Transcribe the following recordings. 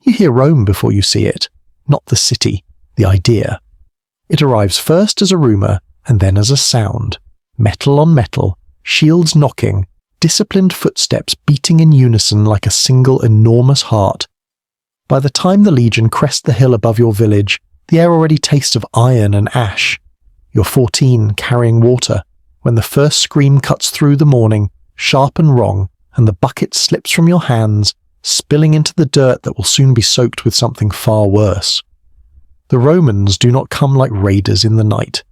You hear Rome before you see it, not the city, the idea. It arrives first as a rumour and then as a sound. Metal on metal, shields knocking, disciplined footsteps beating in unison like a single enormous heart. By the time the legion crest the hill above your village, the air already tastes of iron and ash. You're 14, carrying water, when the first scream cuts through the morning, sharp and wrong, and the bucket slips from your hands, spilling into the dirt that will soon be soaked with something far worse. The Romans do not come like raiders in the night.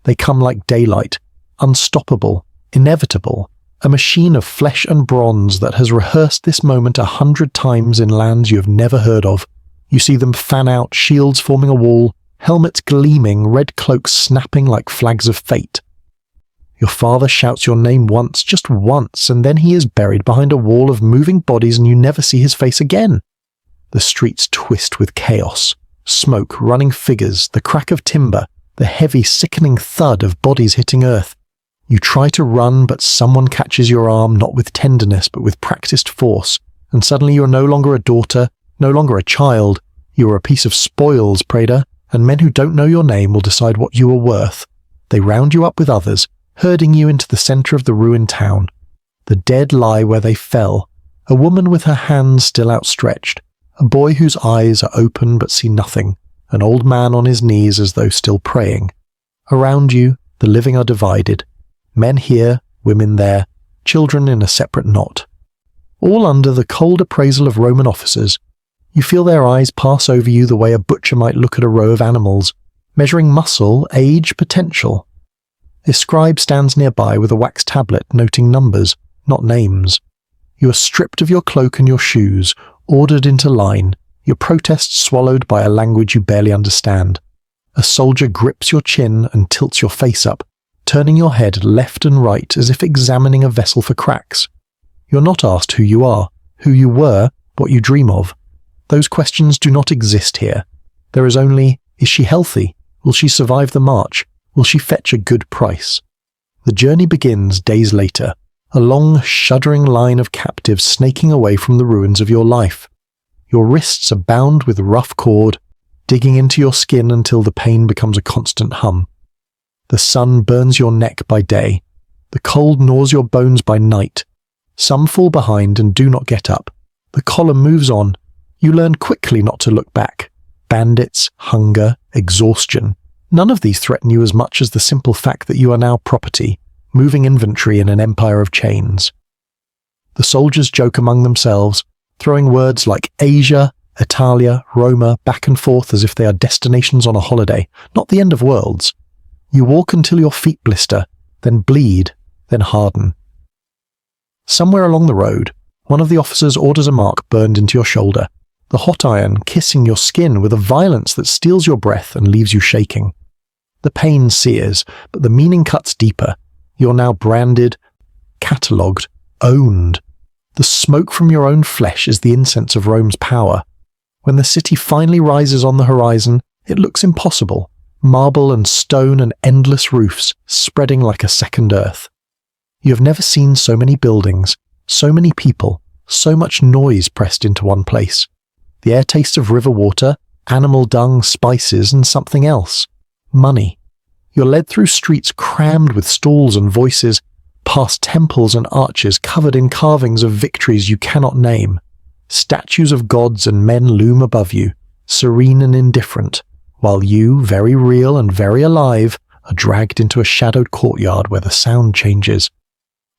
They come like daylight, unstoppable, inevitable, a machine of flesh and bronze that has rehearsed this moment 100 times in lands you have never heard of. You see them fan out, shields forming a wall, helmets gleaming, red cloaks snapping like flags of fate. Your father shouts your name once, just once, and then he is buried behind a wall of moving bodies and you never see his face again. The streets twist with chaos. Smoke, running figures, the crack of timber, the heavy, sickening thud of bodies hitting earth. You try to run, but someone catches your arm, not with tenderness, but with practiced force, and suddenly you are no longer a daughter, no longer a child. You are a piece of spoils, Praetor, and men who don't know your name will decide what you are worth. They round you up with others, herding you into the centre of the ruined town. The dead lie where they fell, a woman with her hands still outstretched, a boy whose eyes are open but see nothing, an old man on his knees as though still praying. Around you, the living are divided. Men here, women there, children in a separate knot. All under the cold appraisal of Roman officers. You feel their eyes pass over you the way a butcher might look at a row of animals, measuring muscle, age, potential. A scribe stands nearby with a wax tablet noting numbers, not names. You are stripped of your cloak and your shoes, ordered into line, your protest swallowed by a language you barely understand. A soldier grips your chin and tilts your face up, turning your head left and right as if examining a vessel for cracks. You're not asked who you are, who you were, what you dream of. Those questions do not exist here. There is only, is she healthy? Will she survive the march? Will she fetch a good price? The journey begins days later, a long, shuddering line of captives snaking away from the ruins of your life. Your wrists are bound with rough cord, digging into your skin until the pain becomes a constant hum. The sun burns your neck by day. The cold gnaws your bones by night. Some fall behind and do not get up. The column moves on. You learn quickly not to look back. Bandits, hunger, exhaustion. None of these threaten you as much as the simple fact that you are now property, moving inventory in an empire of chains. The soldiers joke among themselves, throwing words like Asia, Italia, Roma back and forth as if they are destinations on a holiday, not the end of worlds. You walk until your feet blister, then bleed, then harden. Somewhere along the road, one of the officers orders a mark burned into your shoulder, the hot iron kissing your skin with a violence that steals your breath and leaves you shaking. The pain sears, but the meaning cuts deeper. You're now branded, catalogued, owned. The smoke from your own flesh is the incense of Rome's power. When the city finally rises on the horizon, it looks impossible. Marble and stone and endless roofs, spreading like a second earth. You have never seen so many buildings, so many people, so much noise pressed into one place. The air tastes of river water, animal dung, spices, and something else. Money. You're led through streets crammed with stalls and voices, past temples and arches covered in carvings of victories you cannot name. Statues of gods and men loom above you, serene and indifferent, while you, very real and very alive, are dragged into a shadowed courtyard where the sound changes.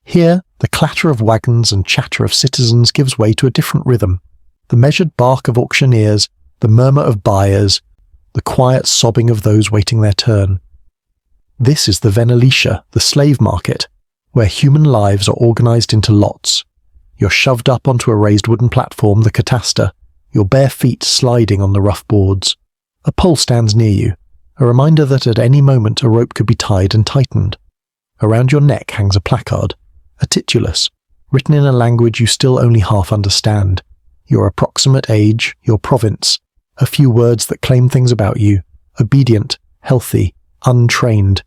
Here, the clatter of wagons and chatter of citizens gives way to a different rhythm. The measured bark of auctioneers, the murmur of buyers, the quiet sobbing of those waiting their turn. This is the Venalitia, the slave market, where human lives are organized into lots. You're shoved up onto a raised wooden platform, the cataster, your bare feet sliding on the rough boards. A pole stands near you, a reminder that at any moment a rope could be tied and tightened. Around your neck hangs a placard, a titulus, written in a language you still only half understand. Your approximate age, your province, a few words that claim things about you, obedient, healthy, untrained.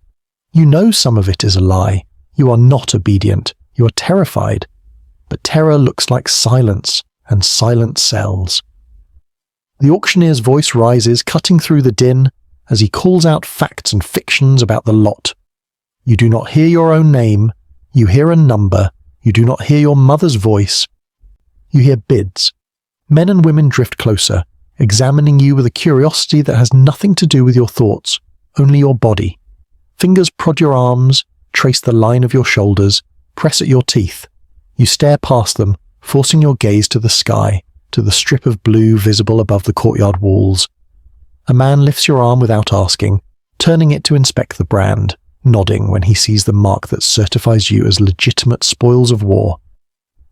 You know some of it is a lie. You are not obedient. You are terrified. But terror looks like silence, and silence sells. The auctioneer's voice rises, cutting through the din, as he calls out facts and fictions about the lot. You do not hear your own name, you hear a number, you do not hear your mother's voice. You hear bids. Men and women drift closer, examining you with a curiosity that has nothing to do with your thoughts, only your body. Fingers prod your arms, trace the line of your shoulders, press at your teeth. You stare past them, forcing your gaze to the sky, to the strip of blue visible above the courtyard walls. A man lifts your arm without asking, turning it to inspect the brand, nodding when he sees the mark that certifies you as legitimate spoils of war.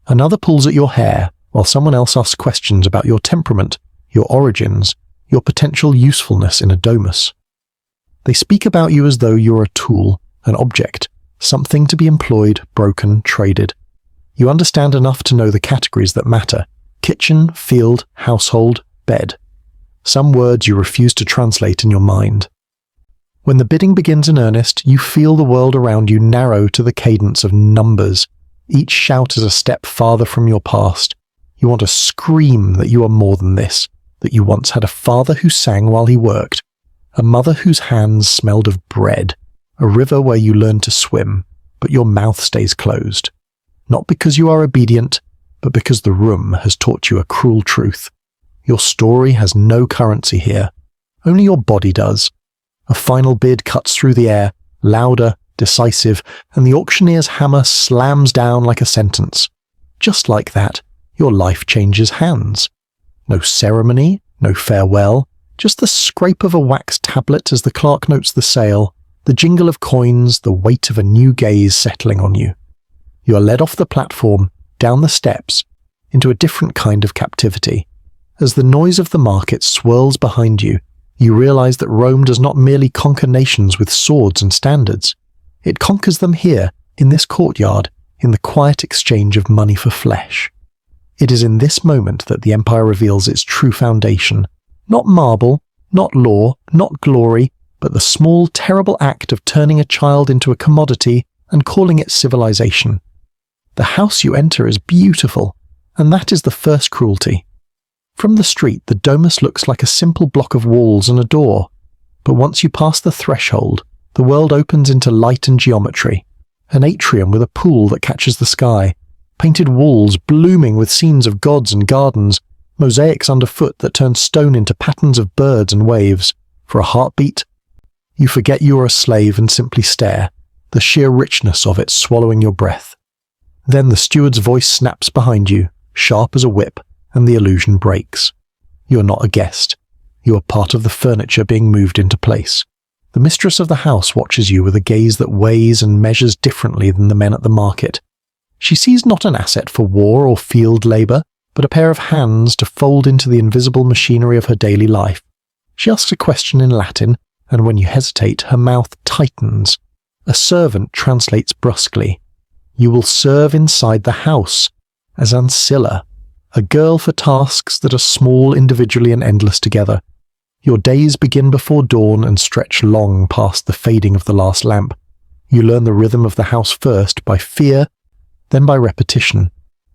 Another pulls at your hair, while someone else asks questions about your temperament, your origins, your potential usefulness in a domus. They speak about you as though you're a tool, an object, something to be employed, broken, traded. You understand enough to know the categories that matter: kitchen, field, household, bed. Some words you refuse to translate in your mind. When the bidding begins in earnest, you feel the world around you narrow to the cadence of numbers. Each shout is a step farther from your past. You want to scream that you are more than this, that you once had a father who sang while he worked, a mother whose hands smelled of bread, a river where you learned to swim, but your mouth stays closed. Not because you are obedient, but because the room has taught you a cruel truth. Your story has no currency here. Only your body does. A final bid cuts through the air, louder, decisive, and the auctioneer's hammer slams down like a sentence. Just like that, your life changes hands. No ceremony, no farewell, just the scrape of a wax tablet as the clerk notes the sale, the jingle of coins, the weight of a new gaze settling on you. You are led off the platform, down the steps, into a different kind of captivity. As the noise of the market swirls behind you, you realize that Rome does not merely conquer nations with swords and standards. It conquers them here, in this courtyard, in the quiet exchange of money for flesh. It is in this moment that the empire reveals its true foundation. Not marble, not law, not glory, but the small, terrible act of turning a child into a commodity and calling it civilization. The house you enter is beautiful, and that is the first cruelty. From the street, the domus looks like a simple block of walls and a door, but once you pass the threshold, the world opens into light and geometry. An atrium with a pool that catches the sky, painted walls blooming with scenes of gods and gardens, mosaics underfoot that turn stone into patterns of birds and waves. For a heartbeat, you forget you are a slave and simply stare, the sheer richness of it swallowing your breath. Then the steward's voice snaps behind you, sharp as a whip, and the illusion breaks. You are not a guest. You are part of the furniture being moved into place. The mistress of the house watches you with a gaze that weighs and measures differently than the men at the market. She sees not an asset for war or field labour, but a pair of hands to fold into the invisible machinery of her daily life. She asks a question in Latin, and when you hesitate, her mouth tightens. A servant translates brusquely. You will serve inside the house, as ancilla, a girl for tasks that are small individually and endless together. Your days begin before dawn and stretch long past the fading of the last lamp. You learn the rhythm of the house first by fear, then by repetition.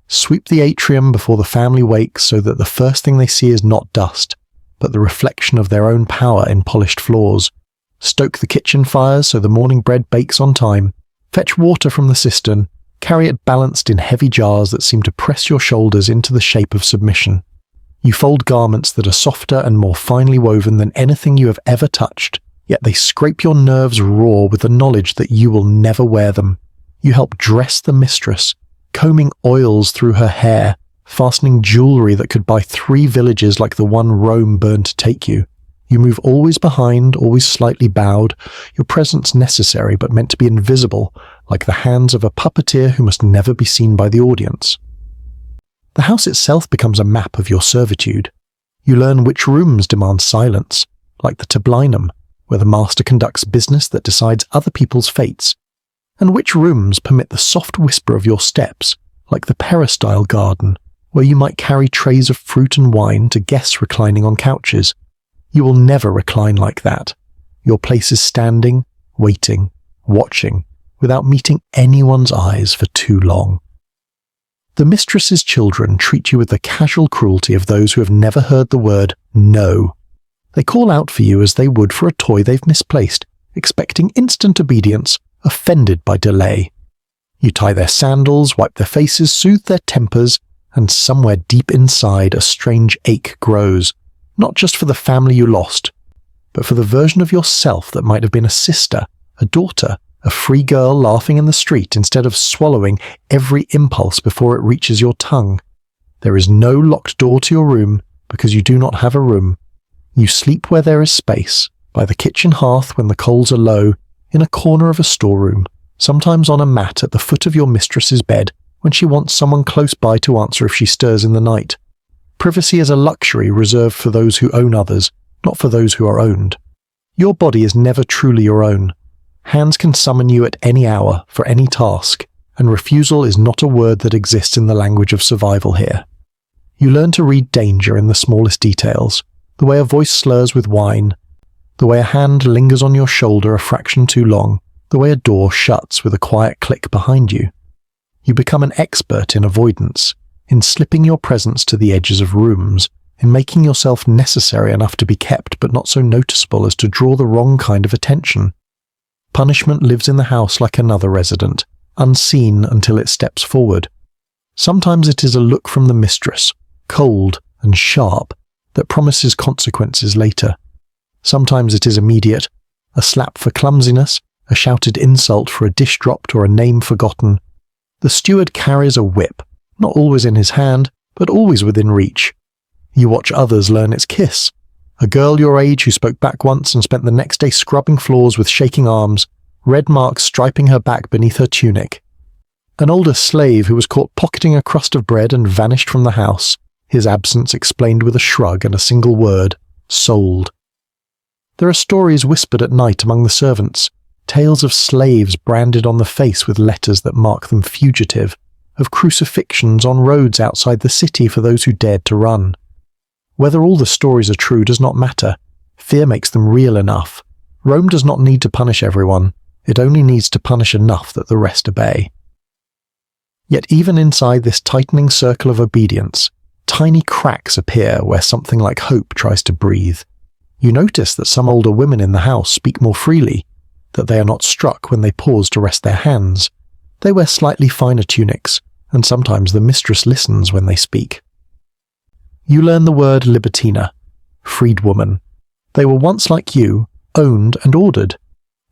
Sweep the atrium before the family wakes so that the first thing they see is not dust, but the reflection of their own power in polished floors. Stoke the kitchen fires so the morning bread bakes on time. Fetch water from the cistern. Carry it balanced in heavy jars that seem to press your shoulders into the shape of submission. You fold garments that are softer and more finely woven than anything you have ever touched, yet they scrape your nerves raw with the knowledge that you will never wear them. You help dress the mistress, combing oils through her hair, fastening jewelry that could buy 3 villages like the one Rome burned to take you. You move always behind, always slightly bowed, your presence necessary but meant to be invisible, like the hands of a puppeteer who must never be seen by the audience. The house itself becomes a map of your servitude. You learn which rooms demand silence, like the tablinum, where the master conducts business that decides other people's fates, and which rooms permit the soft whisper of your steps, like the peristyle garden, where you might carry trays of fruit and wine to guests reclining on couches. You will never recline like that. Your place is standing, waiting, watching, without meeting anyone's eyes for too long. The mistress's children treat you with the casual cruelty of those who have never heard the word No. They call out for you as they would for a toy they've misplaced, expecting instant obedience, offended by delay. You tie their sandals, wipe their faces, soothe their tempers, and somewhere deep inside a strange ache grows, not just for the family you lost, but for the version of yourself that might have been a sister, a daughter, a free girl laughing in the street instead of swallowing every impulse before it reaches your tongue. There is no locked door to your room because you do not have a room. You sleep where there is space, by the kitchen hearth when the coals are low, in a corner of a storeroom, sometimes on a mat at the foot of your mistress's bed when she wants someone close by to answer if she stirs in the night. Privacy is a luxury reserved for those who own others, not for those who are owned. Your body is never truly your own. Hands can summon you at any hour for any task, and refusal is not a word that exists in the language of survival here. You learn to read danger in the smallest details, the way a voice slurs with wine, the way a hand lingers on your shoulder a fraction too long, the way a door shuts with a quiet click behind you. You become an expert in avoidance, in slipping your presence to the edges of rooms, in making yourself necessary enough to be kept but not so noticeable as to draw the wrong kind of attention. Punishment lives in the house like another resident, unseen until it steps forward. Sometimes it is a look from the mistress, cold and sharp, that promises consequences later. Sometimes it is immediate, a slap for clumsiness, a shouted insult for a dish dropped or a name forgotten. The steward carries a whip, not always in his hand, but always within reach. You watch others learn its kiss. A girl your age who spoke back once and spent the next day scrubbing floors with shaking arms, red marks striping her back beneath her tunic. An older slave who was caught pocketing a crust of bread and vanished from the house, his absence explained with a shrug and a single word, sold. There are stories whispered at night among the servants, tales of slaves branded on the face with letters that mark them fugitive, of crucifixions on roads outside the city for those who dared to run. Whether all the stories are true does not matter. Fear makes them real enough. Rome does not need to punish everyone. It only needs to punish enough that the rest obey. Yet even inside this tightening circle of obedience, tiny cracks appear where something like hope tries to breathe. You notice that some older women in the house speak more freely, that they are not struck when they pause to rest their hands. They wear slightly finer tunics, and sometimes the mistress listens when they speak. You learn the word libertina, freedwoman. They were once like you, owned and ordered,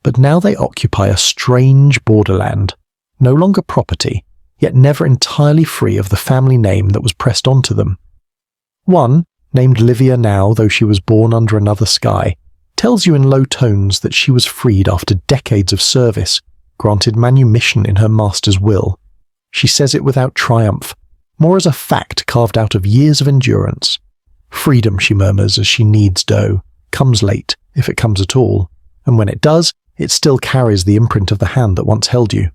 but now they occupy a strange borderland, no longer property, yet never entirely free of the family name that was pressed onto them. One, named Livia now though she was born under another sky, tells you in low tones that she was freed after decades of service, granted manumission in her master's will. She says it without triumph, more as a fact carved out of years of endurance. Freedom, she murmurs as she kneads dough, comes late, if it comes at all, and when it does, it still carries the imprint of the hand that once held you.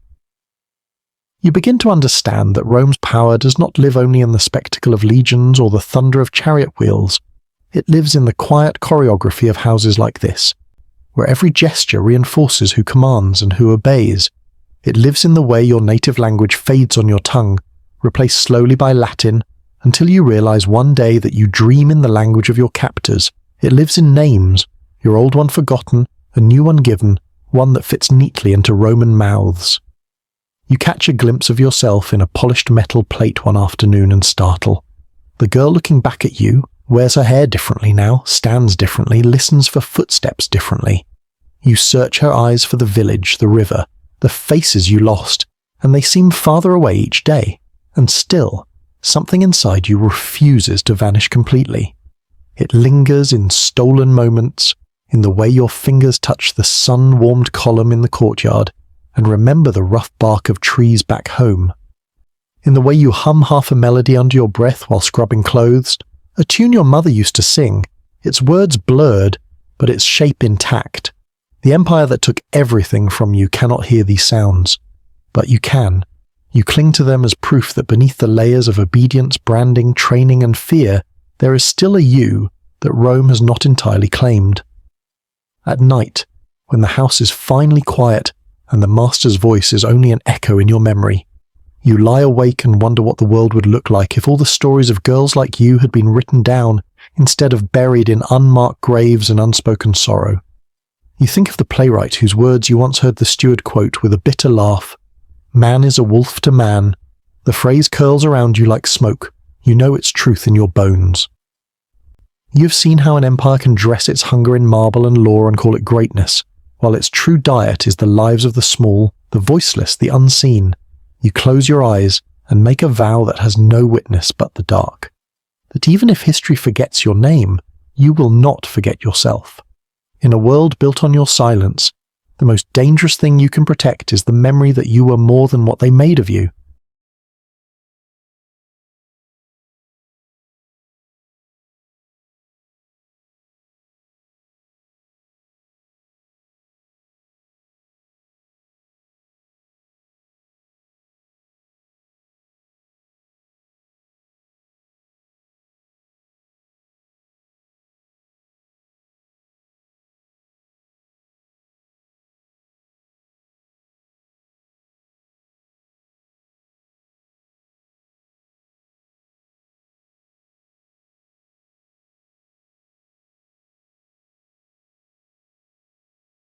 You begin to understand that Rome's power does not live only in the spectacle of legions or the thunder of chariot wheels. It lives in the quiet choreography of houses like this, where every gesture reinforces who commands and who obeys. It lives in the way your native language fades on your tongue, replaced slowly by Latin, until you realize one day that you dream in the language of your captors. It lives in names, your old one forgotten, a new one given, one that fits neatly into Roman mouths. You catch a glimpse of yourself in a polished metal plate one afternoon and startle. The girl looking back at you wears her hair differently now, stands differently, listens for footsteps differently. You search her eyes for the village, the river, the faces you lost, and they seem farther away each day. And still, something inside you refuses to vanish completely. It lingers in stolen moments, in the way your fingers touch the sun-warmed column in the courtyard, and remember the rough bark of trees back home. In the way you hum half a melody under your breath while scrubbing clothes, a tune your mother used to sing, its words blurred, but its shape intact. The empire that took everything from you cannot hear these sounds, but you can. You cling to them as proof that beneath the layers of obedience, branding, training, and fear, there is still a you that Rome has not entirely claimed. At night, when the house is finally quiet and the master's voice is only an echo in your memory, you lie awake and wonder what the world would look like if all the stories of girls like you had been written down instead of buried in unmarked graves and unspoken sorrow. You think of the playwright whose words you once heard the steward quote with a bitter laugh. "Man is a wolf to man." The phrase curls around you like smoke. You know its truth in your bones. You've seen how an empire can dress its hunger in marble and lore and call it greatness, while its true diet is the lives of the small, the voiceless, the unseen. You close your eyes and make a vow that has no witness but the dark. That even if history forgets your name, you will not forget yourself. In a world built on your silence, the most dangerous thing you can protect is the memory that you were more than what they made of you.